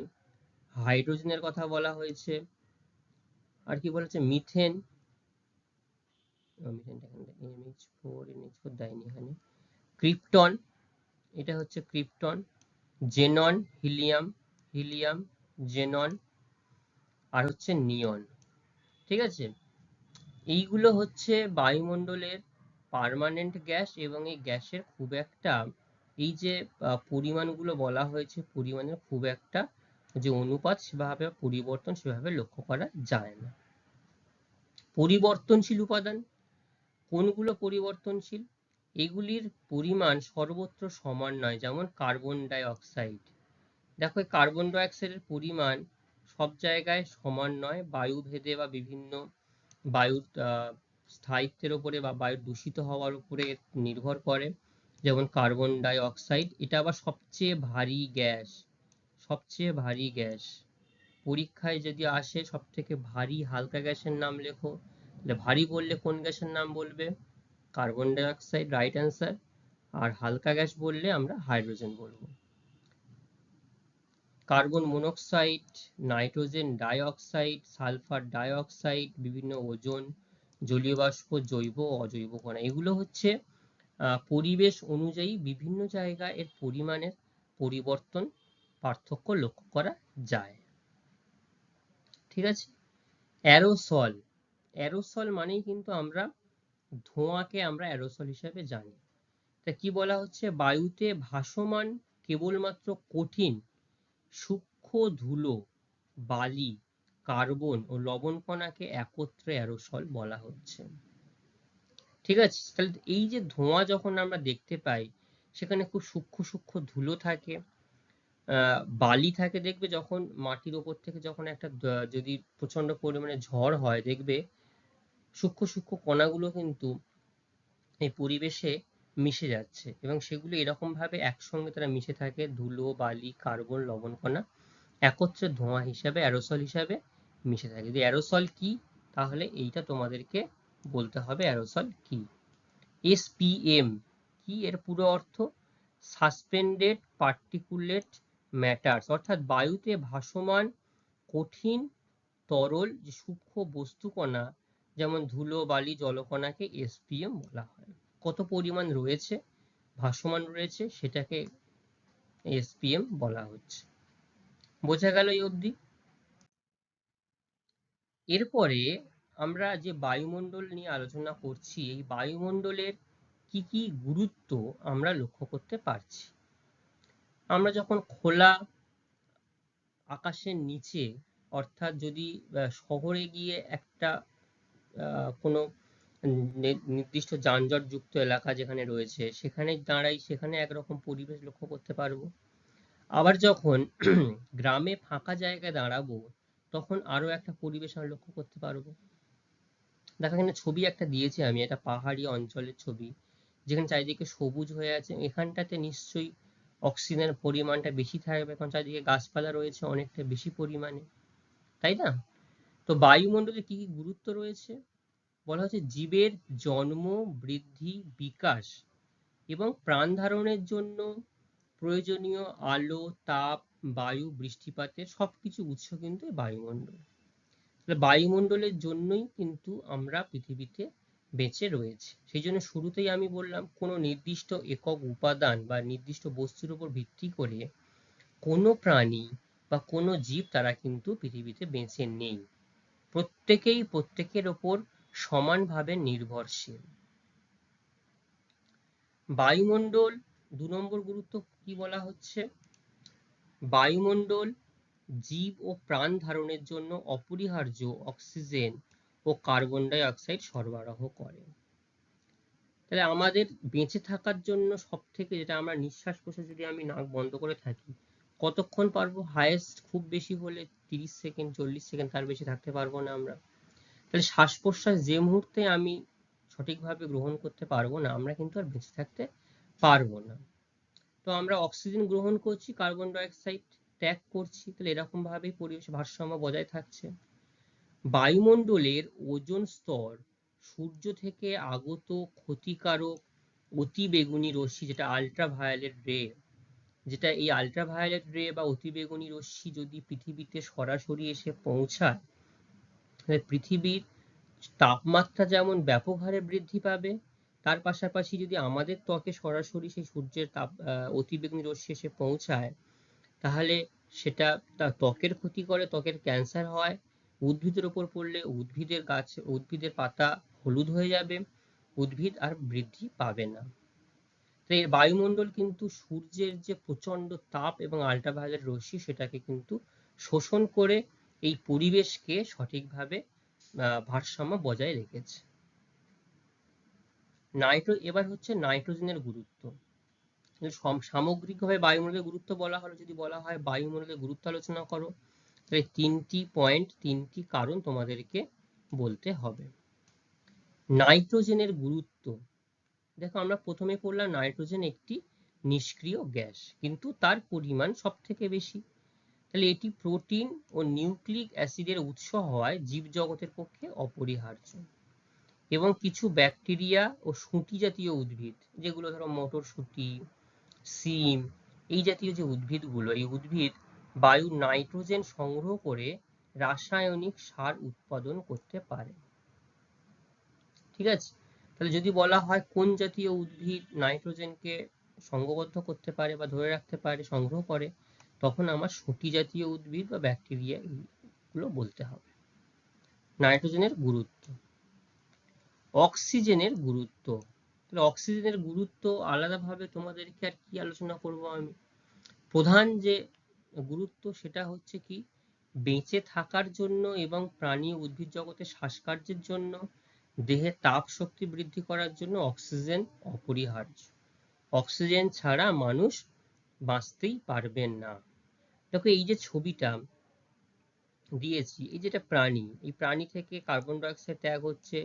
হাইড্রোজেনের কথা বলা হয়েছে, আর কি বলেছে, মিথেন, NH4 দেয়নি এখানে, ক্রিপ্টন, এটা হচ্ছে krypton, xenon, helium, helium, xenon, আর হচ্ছে নিয়ন। ঠিক আছে, এইগুলো হচ্ছে বায়ুমণ্ডলের পার্মানেন্ট গ্যাস এবং এই গ্যাসের খুব একটা, এই যে পরিমাণগুলো বলা হয়েছে, পরিমাণের খুব একটা যে অনুপাত সেভাবে পরিবর্তন সেভাবে লক্ষ্য করা যায় না। পরিবর্তনশীল উপাদান কোনগুলো পরিবর্তনশীল? এগুলির পরিমাণ সর্বত্র সমান নয়, যেমন কার্বন ডাই অক্সাইড। দেখো কার্বন ডাই অক্সাইডের পরিমাণ সব জায়গায় সমান নয়, বায়ু ভেদে বা বিভিন্ন বায়ুর স্থায়িত্বের উপরে বা বায়ু দূষিত হওয়ার উপরে নির্ভর করে। যেমন কার্বন ডাই অক্সাইড, এটা আবার সবচেয়ে ভারী গ্যাস, সবচেয়ে ভারী গ্যাস। পরীক্ষায় যদি আসে সব থেকে ভারী হালকা গ্যাসের নাম লেখো, তাহলে ভারী বললে কোন গ্যাসের নাম বলবে? Carbon die oxide, right answer. আর হালকা গ্যাস বললে আমরা হাইড্রোজেন বলবো। Carbon monoxide, nitrogen die oxide, sulphur die oxide, বিভিন্ন ওজোন, জলীয় বাষ্প, জৈব ও অজৈব কণা, এগুলো হচ্ছে পরিবেশ অনুযায়ী বিভিন্ন জায়গায় এর পরিমাণের পরিবর্তন, পার্থক্য লক্ষ্য করা যায়। ঠিক আছে, অ্যারোসল, অ্যারোসল মানেই কিন্তু আমরা ধোঁয়াকে আমরা অ্যারোসল হিসেবে জানি। তা কি বলা হচ্ছে? বায়ুতে ভাসমান কেবলমাত্র কঠিন সূক্ষ্ম ধুলো, বালি, কার্বন ও লবণ কণাকে একত্রে অ্যারোসল বলা হচ্ছে। ঠিক আছে, তাহলে এই যে ধোঁয়া যখন আমরা দেখতে পাই সেখানে খুব সূক্ষ্ম সূক্ষ্ম ধুলো থাকে, বালি থাকে, দেখবে যখন মাটির ওপর থেকে যখন একটা যদি প্রচন্ড পরিমাণে ঝড় হয় দেখবে সূক্ষ্ম সূক্ষ্ম কণাগুলো কিন্তু এই পরিবেশে মিশে যাচ্ছে এবং সেগুলো এরকম ভাবে একসঙ্গে তারা মিশে থাকে, ধুলো, বালি, কার্বন, লবণ কণা একত্রে ধোঁয়া হিসাবে, অ্যারোসল হিসাবে মিশে থাকে। যদি অ্যারোসল কি, তাহলে এইটা তোমাদেরকে বলতে হবে অ্যারোসল কি। এসপিএম কি, এর পুরো অর্থ সাসপেন্ডেড পার্টিকুলেট ম্যাটারস, অর্থাৎ বায়ুতে ভাসমান কঠিন তরল যে সূক্ষ্ম বস্তুকণা যেমন ধুলো, বালি, জলকণাকে এসপিএম বলা হয়। কত পরিমাণ রয়েছে, ভাসমান রয়েছে, সেটাকে এসপিএম বলা হচ্ছে। বোঝা গেল এই অবধি? এরপরে আমরা যে বায়ুমণ্ডল নিয়ে আলোচনা করছি, এই বায়ুমণ্ডলের কি কি গুরুত্ব আমরা লক্ষ্য করতে পারছি। আমরা যখন খোলা আকাশের নিচে, অর্থাৎ যদি শহরে গিয়ে একটা কোনো নির্দিষ্ট যানজটযুক্ত এলাকা যেখানে রয়েছে সেখানে দাঁড়াই, সেখানে একরকম পরিবেশ লক্ষ্য করতে পারবো। আবার যখন গ্রামে ফাঁকা জায়গায় দাঁড়াবো তখন আরো একটা পরিবেশ আমরা লক্ষ্য করতে পারবো। দেখো এখানে ছবি একটা দিয়েছি আমি, একটা পাহাড়ি অঞ্চলের ছবি, যেখানে চারিদিকে সবুজ হয়ে আছে। এখানটাতে নিশ্চয়ই অক্সিজেনের পরিমাণটা বেশি থাকবে, কারণ চারিদিকে গাছপালা রয়েছে অনেকটা বেশি পরিমাণে, তাই না? তো বায়ুমণ্ডলে কি কি গুরুত্ব রয়েছে বলা হচ্ছে, জীবের জন্ম, বৃদ্ধি, বিকাশ এবং প্রাণ ধারণের জন্য প্রয়োজনীয় আলো, তাপ, বায়ু, বৃষ্টিপাতের সবকিছু উৎস কিন্তু বায়ুমণ্ডল। বায়ুমণ্ডলের জন্যই কিন্তু আমরা পৃথিবীতে বেঁচে রয়েছি। সেই জন্য শুরুতেই আমি বললাম, কোনো নির্দিষ্ট একক উপাদান বা নির্দিষ্ট বস্তুর উপর ভিত্তি করে কোনো প্রাণী বা কোনো জীব তারা কিন্তু পৃথিবীতে বেঁচে নেই। প্রত্যেকেই প্রত্যেকের ওপর সমানভাবে নির্ভরশীল। বায়ুমণ্ডল ২ নম্বর গুরুত্ব কি বলা হচ্ছে, বায়ুমণ্ডল জীব ও প্রাণ ধারণের জন্য অপরিহার্য অক্সিজেন ও কার্বন ডাই অক্সাইড সরবরাহ করে। তাহলে আমাদের বেঁচে থাকার জন্য সব থেকে, যেটা আমরা নিঃশ্বাস প্রশ্বাস যদি আমি নাক বন্ধ করে থাকি, কতক্ষণ পারবো? হায়েস্ট খুব বেশি হলে 30 সেকেন্ড 40 সেকেন্ড, তার বেশি থাকতে পারবো না আমরা। তাহলে শ্বাস প্রশ্বাস যে মুহূর্তে আমি সঠিকভাবে গ্রহণ করতে পারবো না, আমরা কিন্তু আর বেঁচে থাকতে পারবো না। তো আমরা অক্সিজেন গ্রহণ করছি, কার্বন ডাই অক্সাইড ত্যাগ করছি, তাহলে এরকম ভাবেই পরিবেশ ভারসাম্য বজায় থাকছে। বায়ুমণ্ডলের ওজোন স্তর সূর্য থেকে আগত ক্ষতিকারক অতিবেগুনি রশ্মি, যেটা আল্ট্রাভায়োলেট রে, যেটা এই আল্ট্রাভায়োলেট রে বা অতিবেগুনি রশ্মি যদি পৃথিবীতে সরাসরি এসে পৌঁছায়, তাহলে পৃথিবীর তাপমাত্রা যেমন ব্যাপক হারে বৃদ্ধি পাবে, তার পাশাপাশি যদি আমাদের ত্বকে সরাসরি সেই সূর্যের তাপ অতিবেগুনি রশ্মি এসে পৌঁছায়, তাহলে সেটা তার ত্বকের ক্ষতি করে, ত্বকের ক্যান্সার হয়। উদ্ভিদের ওপর পড়লে উদ্ভিদের পাতা হলুদ হয়ে যাবে, উদ্ভিদ আর বৃদ্ধি পাবে না। তাই বায়ুমণ্ডল কিন্তু সূর্যের যে প্রচন্ড তাপ এবং আল্ট্রাভায়োলেট রশ্মি, সেটাকে কিন্তু শোষণ করে এই পরিবেশকে সঠিকভাবে ভারসাম্য বজায় রেখেছে। এবার হচ্ছে নাইট্রোজেনের গুরুত্ব। সামগ্রিকভাবে বায়ুমণ্ডলের গুরুত্ব বলা হলো, যদি বলা হয় বায়ুমণ্ডলের গুরুত্ব আলোচনা করো, তাহলে 3টি কারণ তোমাদেরকে বলতে হবে। নাইট্রোজেনের গুরুত্ব দেখো, আমরা প্রথমে পড়লাম নাইট্রোজেন একটি নিষ্ক্রিয় গ্যাস, কিন্তু তার পরিমাণ সব থেকে বেশি। তাহলে এটি প্রোটিন ও নিউক্লিক অ্যাসিডের উৎস হওয়ায় জীবজগতের পক্ষে অপরিহার্য। এবং কিছু ব্যাকটেরিয়া ও শুঁটি জাতীয় উদ্ভিদ, যেগুলো ধরো মটরশুঁটি, সিম, এই জাতীয় যে উদ্ভিদগুলো, এই উদ্ভিদ বায়ুর নাইট্রোজেন সংগ্রহ করে রাসায়নিক সার উৎপাদন করতে পারে। ঠিক আছে? তাহলে যদি বলা হয় কোন জাতীয় উদ্ভিদ নাইট্রোজেনকে সংঘবদ্ধ করতে পারে বা ধরে রাখতে পারে, সংগ্রহ করে, তখন আমার শুঁটি জাতীয় উদ্ভিদ বা ব্যাকটেরিয়া এইগুলো বলতে হবে। নাইট্রোজেনের গুরুত্ব। অক্সিজেনের গুরুত্ব। তাহলে অক্সিজেনের গুরুত্ব আলাদাভাবে তোমাদেরকে আর কি আলোচনা করব আমি। প্রধান যে গুরুত্ব সেটা হচ্ছে কি, বেঁচে থাকার জন্য এবং প্রাণী উদ্ভিদ জগতের শ্বাসকার্যের জন্য, দেহের তাপ শক্তি বৃদ্ধি করার জন্য অক্সিজেন অপরিহার্য। অক্সিজেন ছাড়া মানুষ বাঁচতেই পারবেন না। দেখো এই যে ছবিটা দিয়েছি, এই যেটা প্রাণী, এই প্রাণী থেকে কার্বন ডাই অক্সাইড ত্যাগ হচ্ছে,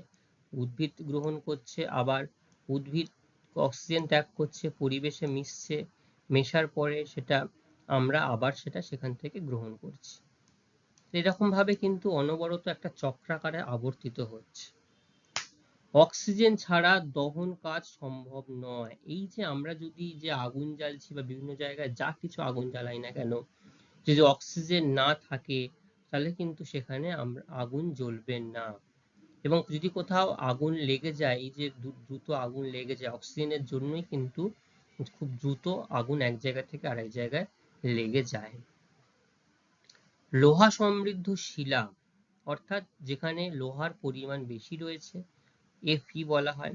উদ্ভিদ গ্রহণ করছে, আবার উদ্ভিদ অক্সিজেন ত্যাগ করছে, পরিবেশে মিশছে, মেশার পরে সেটা আমরা আবার সেখান থেকে গ্রহণ করছি। এরকম ভাবে কিন্তু অনবরত একটা চক্রাকারে আবর্তিত হচ্ছে। অক্সিজেন ছাড়া দহন কাজ সম্ভব নয়। এই যে আমরা যদি যে আগুন জ্বালছি বা বিভিন্ন জায়গায় যা কিছু আগুন জ্বালাই না কেন, যদি অক্সিজেন না থাকে তাহলে কিন্তু সেখানে আগুন জ্বলবে না। এবং যদি কোথাও আগুন লেগে যায়, এই যে দ্রুত আগুন লেগে যায়, অক্সিজেনের জন্যই কিন্তু খুব দ্রুত আগুন এক জায়গা থেকে আরেক জায়গায় লেগে যায়। লোহা সমৃদ্ধ শিলা অর্থাৎ যেখানে লোহার পরিমাণ বেশি রয়েছে, Fe বলা হয়,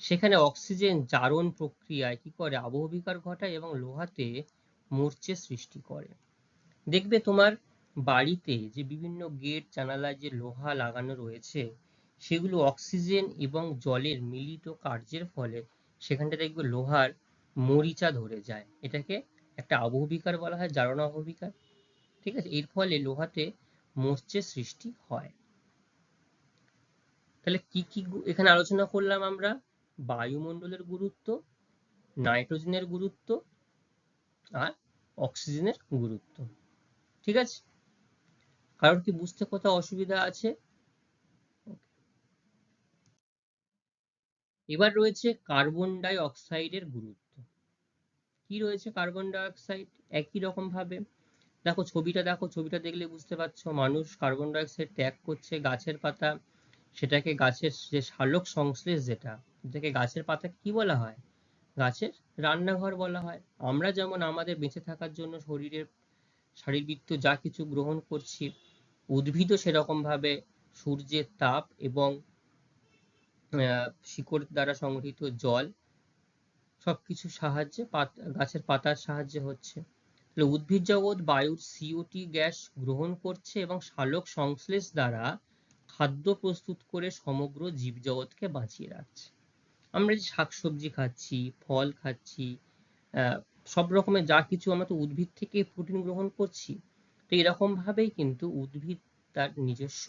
সেখানে অক্সিজেন জারণ প্রক্রিয়ায় কি করে আবহবিকার ঘটায় এবং লোহাতে মূর্ছের সৃষ্টি করে। দেখবে তোমার বাড়িতে যে বিভিন্ন গেট জানালায় যে লোহা লাগানো রয়েছে, সেগুলো অক্সিজেন এবং জলের মিলিত কার্যের ফলে সেখানটা দেখবে লোহার মরিচা ধরে যায়। এটাকে একটা আবহবিকার বলা হয়, জারণ আবহবিকার। ঠিক আছে, এর ফলে লোহাতে মরচের সৃষ্টি হয়। তাহলে কি কি এখানে আলোচনা করলাম আমরা? বায়ুমণ্ডলের গুরুত্ব, নাইট্রোজেনের গুরুত্ব আর অক্সিজেনের গুরুত্ব। ঠিক আছে, কারোর কি বুঝতে কোথাও অসুবিধা আছে? এবার রয়েছে কার্বন ডাই অক্সাইডের গুরুত্ব। কি রয়েছে কার্বন ডাই অক্সাইড? একই রকম ভাবে দেখো, ছবিটা দেখলে বুঝতে পারছো, মানুষ কার্বন ডাই অক্সাইড ত্যাগ করছে। গাছের পাতা, সেটাকে গাছের যে সালোক সংশ্লেষ, যেটাকে গাছের পাতাকে কি বলা হয়? গাছের রান্নাঘর বলা হয়। আমরা যেমন আমাদের বেঁচে থাকার জন্য শারীরবৃত্ত যা কিছু গ্রহণ করছি, উদ্ভিদও সেরকম ভাবে সূর্যের তাপ এবং শিকড় দ্বারা সংগৃহীত জল সবকিছুর সাহায্যে গাছের পাতার সাহায্যে হচ্ছে। তাহলে উদ্ভিদ জগৎ বায়ুর CO2 গ্যাস গ্রহণ করছে এবং সালোক সংশ্লেষ দ্বারা খাদ্য প্রস্তুত করে সমগ্র জীবজগৎকে বাঁচিয়ে রাখছে। আমরা যে শাকসবজি খাচ্ছি, ফল খাচ্ছি, সব রকমের যা কিছু, আমরা তো উদ্ভিদ থেকে প্রোটিন গ্রহণ করছি। তো এরকম ভাবেই কিন্তু উদ্ভিদ তার নিজস্ব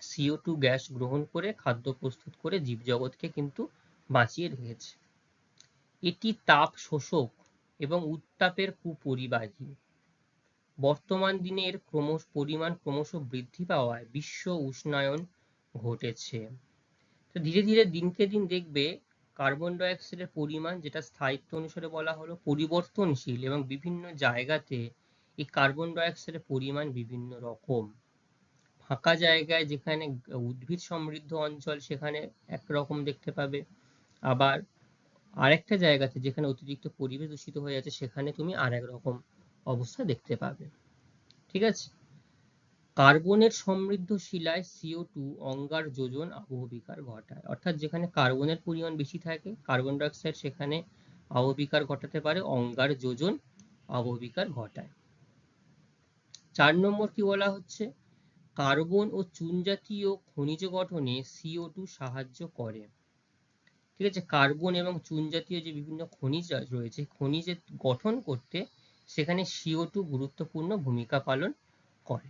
CO2 গ্যাস গ্রহণ করে খাদ্য প্রস্তুত করে জীবজগৎকে কিন্তু বাঁচিয়ে রেখেছে। এটি তাপ শোষক এবং উত্তাপের কুপরিবাহী। বর্তমান দিনে এর পরিমাণ ক্রমশ বৃদ্ধি পাওয়ায় বিশ্ব উষ্ণায়ন ঘটেছে। তো ধীরে ধীরে দিনকে দিন দেখবে কার্বন ডাই অক্সাইডের পরিমাণ, যেটা স্থায়িত্ব অনুসারে বলা হলো, পরিবর্তনশীল এবং বিভিন্ন জায়গাতে এই কার্বন ডাই অক্সাইডের পরিমাণ বিভিন্ন রকম। ফাঁকা জায়গায় যেখানে উদ্ভিদ সমৃদ্ধ অঞ্চল, সেখানে একরকম দেখতে পাবে, আবার আরেকটা জায়গাতে যেখানে অতিরিক্ত পরিবেশ দূষিত হয়ে যাচ্ছে, সেখানে তুমি আরেক রকম অবস্থা দেখতে পাবে। ঠিক আছে, কার্বনের সমৃদ্ধ শিলায় CO2 অঙ্গার যোজন আবহবিকার ঘটায়। অর্থাৎ যেখানে কার্বনের পরিমাণ বেশি থাকে, কার্বন ডাই অক্সাইড, সেখানে আবহবিকার ঘটাতে পারে, অঙ্গার যোজন আবহবিকার ঘটায়। 4 নম্বর কি বলা হচ্ছে? কার্বন ও চুন জাতীয় খনিজ গঠনে CO2 সাহায্য করে। ঠিক আছে, কার্বন এবং চুন জাতীয় যে বিভিন্ন খনিজ রয়েছে, খনিজের গঠন করতে সেখানে CO2 গুরুত্বপূর্ণ ভূমিকা পালন করে।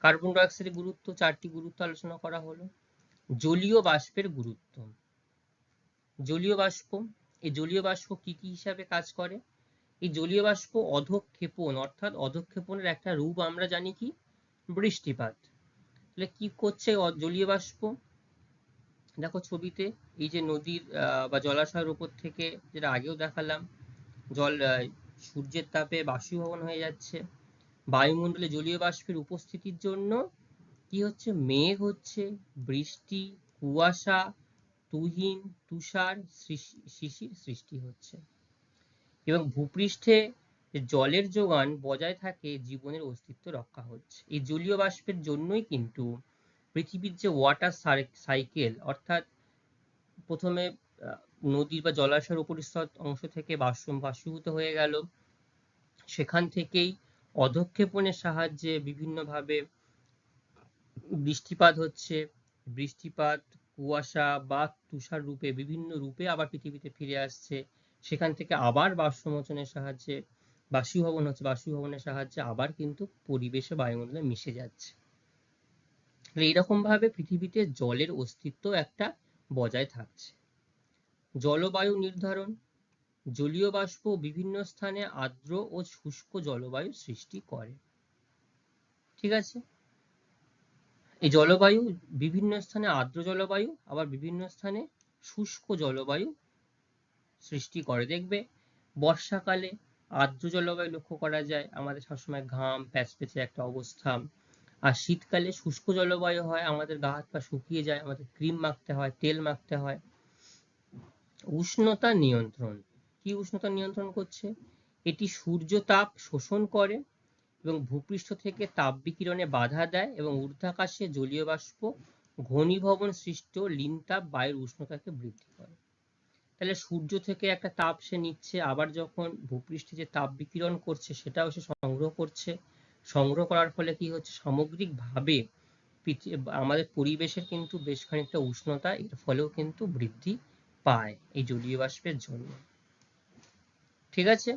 কার্বন ডাই অক্সাইডের গুরুত্ব, 4টি গুরুত্ব আলোচনা করা হলো। জলীয় বাষ্পের গুরুত্ব। জলীয় বাষ্প, এই জলীয় বাষ্প কি কি হিসাবে কাজ করে? এই জলীয় বাষ্প অধঃক্ষেপণ, অর্থাৎ অধঃক্ষেপণের একটা রূপ আমরা জানি কি? বৃষ্টিপাত। তাহলে কি করছে জলীয় বাষ্প? দেখো ছবিতে, এই যে নদীর বা জলাশয়ের উপর থেকে, যেটা আগেও দেখালাম, জল সূর্যের তাপে বাষ্পীভবন হয়ে যাচ্ছে। বায়ুমণ্ডলে জলীয় বাষ্পের উপস্থিতির জন্য কি হচ্ছে? মেঘ হচ্ছে, বৃষ্টি, কুয়াশা, তুহিন, তুষার, শিশির সৃষ্টি হচ্ছে এবং ভূপৃষ্ঠে জলের যোগান বজায় থাকে, জীবনের অস্তিত্ব রক্ষা হচ্ছে। এই জলীয় বাষ্পের জন্যই কিন্তু পৃথিবীর যে ওয়াটার সাইকেল, অর্থাৎ প্রথমে নদী বা জলাশয়ের উপরিস্থিত অংশ থেকে বাষ্পীভূত হয়ে গেল, সেখান থেকেই অধঃক্ষেপণের সাহায্যে বিভিন্নভাবে বৃষ্টিপাত হচ্ছে, বৃষ্টিপাত কুয়াশা বা তুষার রূপে, বিভিন্ন রূপে আবার পৃথিবীতে ফিরে আসছে। সেখান থেকে আবার বাষ্পমোচনের সাহায্যে বাষ্পীভবন হচ্ছে, বাষ্পীভবনের সাহায্যে আবার কিন্তু পরিবেশে, বায়ুমণ্ডলে মিশে যাচ্ছে। এইরকম ভাবে পৃথিবীতে জলের অস্তিত্ব একটা বজায় থাকছে। জলবায়ু নির্ধারণ। জলীয় বাষ্প বিভিন্ন স্থানে আর্দ্র ও শুষ্ক জলবায়ু সৃষ্টি করে। ঠিক আছে, এই জলবায়ু বিভিন্ন স্থানে আর্দ্র জলবায়ু, আবার বিভিন্ন স্থানে শুষ্ক জলবায়ু সৃষ্টি করে। দেখবে বর্ষাকালে আর্দ্র জলবায়ু লক্ষ্য করা যায়, আমাদের সবসময় ঘাম প্যাচপ্যাচে একটা অবস্থা। আর শীতকালে শুষ্ক জলবায়ু হয়, আমাদের গা হাত পা শুকিয়ে যায়, আমাদের ক্রিম মাখতে হয়, তেল মাখতে হয়। উষ্ণতা নিয়ন্ত্রণ। কি উষ্ণতা নিয়ন্ত্রণ করছে? এটি সূর্য তাপ শোষণ করে এবং ভূপৃষ্ঠ থেকে তাপ বিকিরণে বাধা দেয় এবং ঊর্ধ্বাকাশে জলীয় বাষ্প ঘনীভবন সৃষ্ট লিনতাপ বায়ুর উষ্ণতাকে বৃদ্ধি করে। তাহলে সূর্য থেকে একটা তাপ সে নিচ্ছে, আবার যখন ভূপৃষ্ঠে যে তাপ বিকিরণ করছে সেটাও সে সংগ্রহ করছে। সংগ্রহ করার ফলে কি হচ্ছে, সামগ্রিকভাবে আমাদের পরিবেশের কিন্তু বেশ খানিকটা উষ্ণতা এর ফলেও কিন্তু বৃদ্ধি পায় এই জলীয় বাষ্পের জন্য। ঠিক আছে,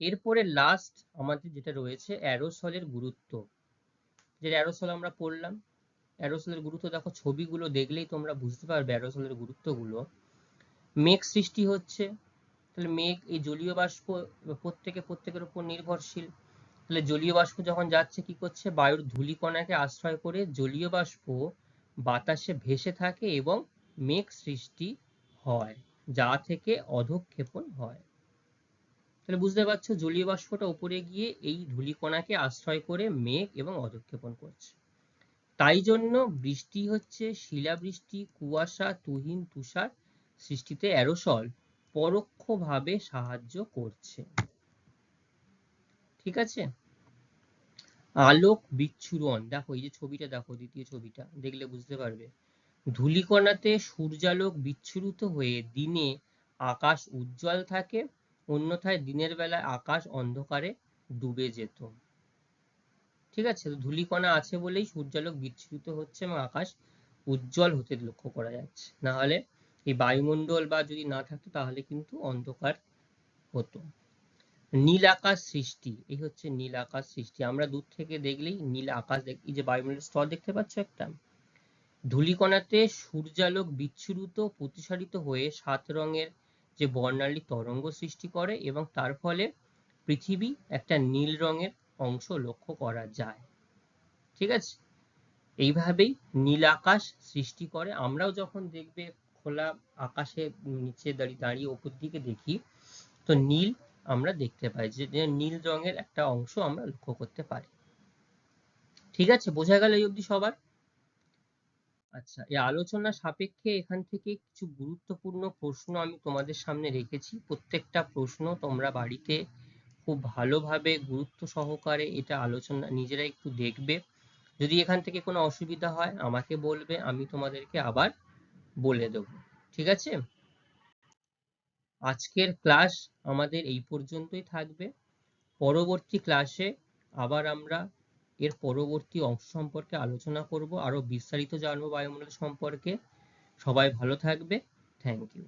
এরপরে লাস্ট আমাদের যেটা রয়েছে অ্যারোসলের গুরুত্ব। যে অ্যারোসল আমরা পড়লাম, অ্যারোসলের গুরুত্ব দেখো, ছবিগুলো দেখলেই তোমরা বুঝতে পারবে অ্যারোসলের গুরুত্বগুলো। মেঘ সৃষ্টি হচ্ছে, তাহলে মেঘ এই জলীয় বাষ্প প্রত্যেকের উপর নির্ভরশীল। তাহলে জলীয় বাষ্প যখন যাচ্ছে কি করছে, বায়ুর ধূলিকণাকে আশ্রয় করে জলীয় বাষ্প বাতাসে ভেসে থাকে এবং মেঘ সৃষ্টি হয়, যা থেকে অধঃক্ষেপণ হয়। তাহলে বুঝতে পারছো জলীয় বাষ্পটা উপরে গিয়ে এই ধূলিকণাকে আশ্রয় করে মেঘ এবং অধঃক্ষেপণ করছে। তাই জন্য বৃষ্টি হচ্ছে, শিলাবৃষ্টি, কুয়াশা, তুহিন, তুষার সৃষ্টিতে অ্যারোসল পরোক্ষভাবে সাহায্য করছে। ঠিক আছে, আলোক বিচ্ছুরণ দেখো, এই যে ছবিটা দেখো, দ্বিতীয় ছবিটা দেখলে বুঝতে পারবে। ধূলিকণাতে সূর্যালোক বিচ্ছুরিত হয়ে দিনে আকাশ উজ্জ্বল থাকে, অন্যথায় দিনের বেলায় আকাশ অন্ধকারে ডুবে যেত। ঠিক আছে, ধূলিকণা আছে বলেই সূর্যালোক বিচ্ছুরিত হচ্ছে এবং আকাশ উজ্জ্বল হতে লক্ষ্য করা যাচ্ছে, না হলে এই বায়ুমণ্ডল বা যদি না থাকতো তাহলে কিন্তু অন্ধকার হতো। নীল আকাশ সৃষ্টি, এই হচ্ছে নীল আকাশ সৃষ্টি। আমরা দূর থেকে দেখলেই নীল আকাশ এই যে বায়ুমণ্ডলের স্তর দেখতে পাচ্ছ একটা, ধূলিকণাতে সূর্যালোক বিচ্ছুরিত প্রতিসারিত হয়ে 7 রঙের যে বর্ণালী তরঙ্গ সৃষ্টি করে এবং তার ফলে পৃথিবী একটা নীল রঙের অংশ লক্ষ্য করা যায়। ঠিক আছে, এইভাবেই নীল আকাশ সৃষ্টি করে। আমরাও যখন দেখবে খোলা আকাশে নিচে দাঁড়িয়ে ওপর দিকে দেখি, তো নীল আমরা দেখতে পাই, যে নীল রঙের একটা অংশ আমরা লক্ষ্য করতে পারি। ঠিক আছে, বোঝা গেল এই অবধি সবার? আচ্ছা, এই আলোচনা সাপেক্ষে এখান থেকে কিছু গুরুত্বপূর্ণ প্রশ্ন আমি তোমাদের সামনে রেখেছি। প্রত্যেকটা প্রশ্ন তোমরা বাড়িতে খুব ভালোভাবে গুরুত্ব সহকারে এটা আলোচনা নিজেরা একটু দেখবে। যদি এখান থেকে কোনো অসুবিধা হয় আমাকে বলবে, আমি তোমাদেরকে আবার বলে দেব। ঠিক আছে, আজকের ক্লাস আমাদের এই পর্যন্তই থাকবে। পরবর্তী ক্লাসে আবার আমরা এর পরবর্তী অংশ সম্পর্কে আলোচনা করব, আরো বিস্তারিত জানবো বায়ুমণ্ডল সম্পর্কে। সবাই ভালো থাকবে। Thank you.